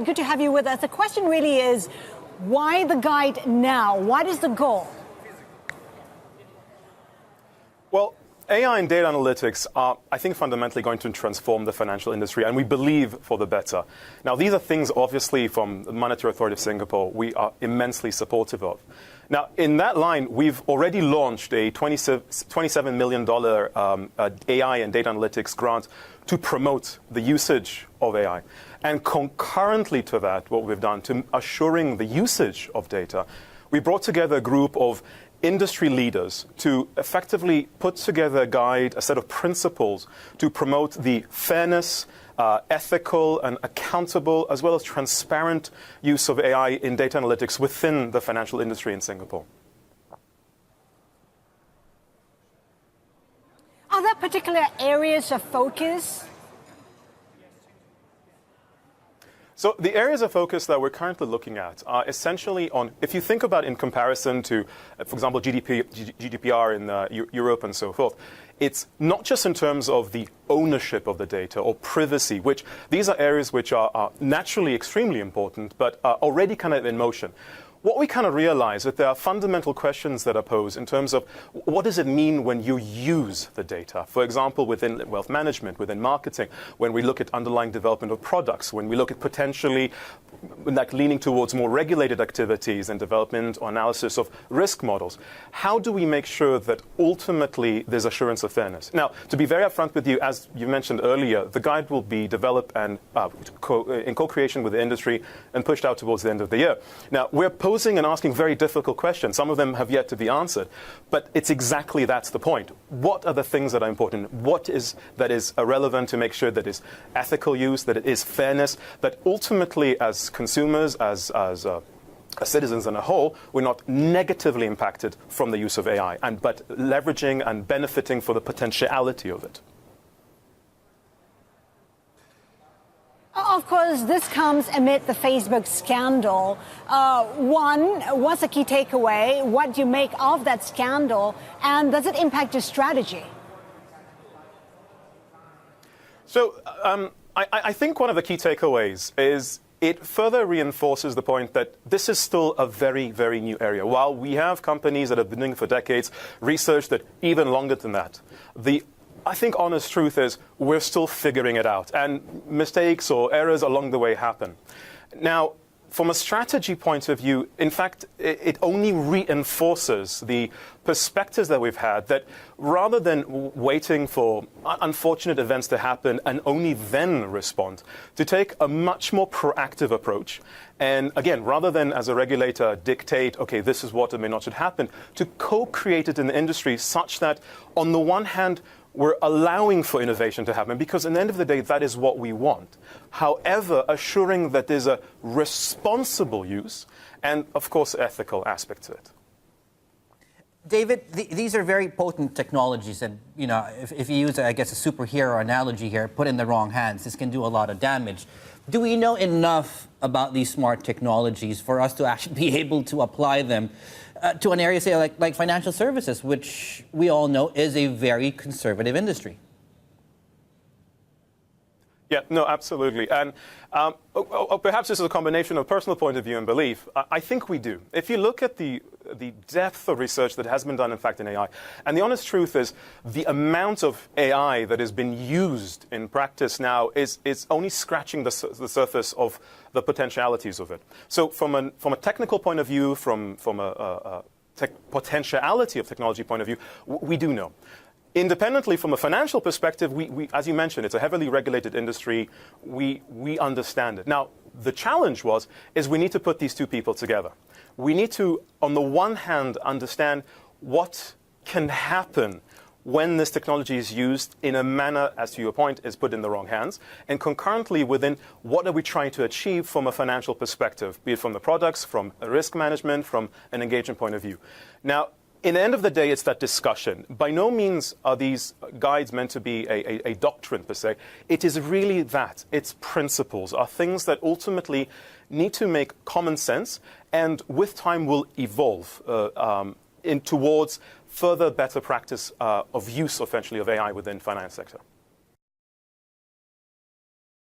Good to have you with us. The question really is, why the guide now? What is the goal? Well, AI and data analytics are, I think, fundamentally going to transform the financial industry, and we believe for the better. Now, these are things, obviously, from the Monetary Authority of Singapore, we are immensely supportive of. Now, in that line, we've already launched a $27 million AI and data analytics grant to promote the usage of AI. And concurrently to that, what we've done to assuring the usage of data, we brought together a group of industry leaders to effectively put together a guide, a set of principles to promote the fairness, ethical and accountable, as well as transparent use of AI in data analytics within the financial industry in Singapore. Are there particular areas of focus? So the areas of focus that we're currently looking at are essentially on, if you think about in comparison to, for example, GDPR in Europe and so forth, it's not just in terms of the ownership of the data or privacy, which these are areas which are naturally extremely important, but are already kind of in motion. What we kind of realize that there are fundamental questions that are posed in terms of what does it mean when you use the data? For example, within wealth management, within marketing, when we look at underlying development of products, when we look at potentially like leaning towards more regulated activities and development or analysis of risk models. How do we make sure that ultimately there's assurance of fairness? Now, to be very upfront with you, as you mentioned earlier, the guide will be developed and in co-creation with the industry and pushed out towards the end of the year. Now, we're posing and asking very difficult questions. Some of them have yet to be answered. But it's exactly that's the point. What are the things that are important? What is that is relevant to make sure that it's ethical use, that it is fairness, that ultimately as consumers, as citizens as a whole, we're not negatively impacted from the use of AI, but leveraging and benefiting for the potentiality of it. Of course, this comes amid the Facebook scandal. What's the key takeaway? What do you make of that scandal? And does it impact your strategy? So I think one of the key takeaways is it further reinforces the point that this is still a very, very new area. While we have companies that have been doing it for decades, research that even longer than that, I think honest truth is we're still figuring it out, and mistakes or errors along the way happen. Now, from a strategy point of view, in fact, it only reinforces the perspectives that we've had that rather than waiting for unfortunate events to happen and only then respond, to take a much more proactive approach. And again, rather than as a regulator dictate, okay, this is what may not should happen, to co-create it in the industry such that on the one hand, we're allowing for innovation to happen because at the end of the day, that is what we want. However, assuring that there's a responsible use and, of course, ethical aspect to it. David, these are very potent technologies. And, you know, if you use, I guess, a superhero analogy here, put in the wrong hands, this can do a lot of damage. Do we know enough about these smart technologies for us to actually be able to apply them to an area, say, like financial services, which we all know is a very conservative industry? Yeah, no, absolutely. And perhaps this is a combination of personal point of view and belief. I think we do. If you look at the depth of research that has been done, in fact, in AI, and the honest truth is the amount of AI that has been used in practice now is only scratching the surface of the potentialities of it. So from a technical point of view, from a potentiality of technology point of view, we do know. Independently, from a financial perspective, we, as you mentioned, it's a heavily regulated industry. We understand it. Now, the challenge is we need to put these two people together. We need to, on the one hand, understand what can happen when this technology is used in a manner, as to your point, is put in the wrong hands, and concurrently within what are we trying to achieve from a financial perspective, be it from the products, from a risk management, from an engagement point of view. Now, in the end of the day, it's that discussion. By no means are these guides meant to be a doctrine, per se. It is really that. It's principles, are things that ultimately need to make common sense and with time will evolve towards further better practice of use, essentially, of AI within the finance sector.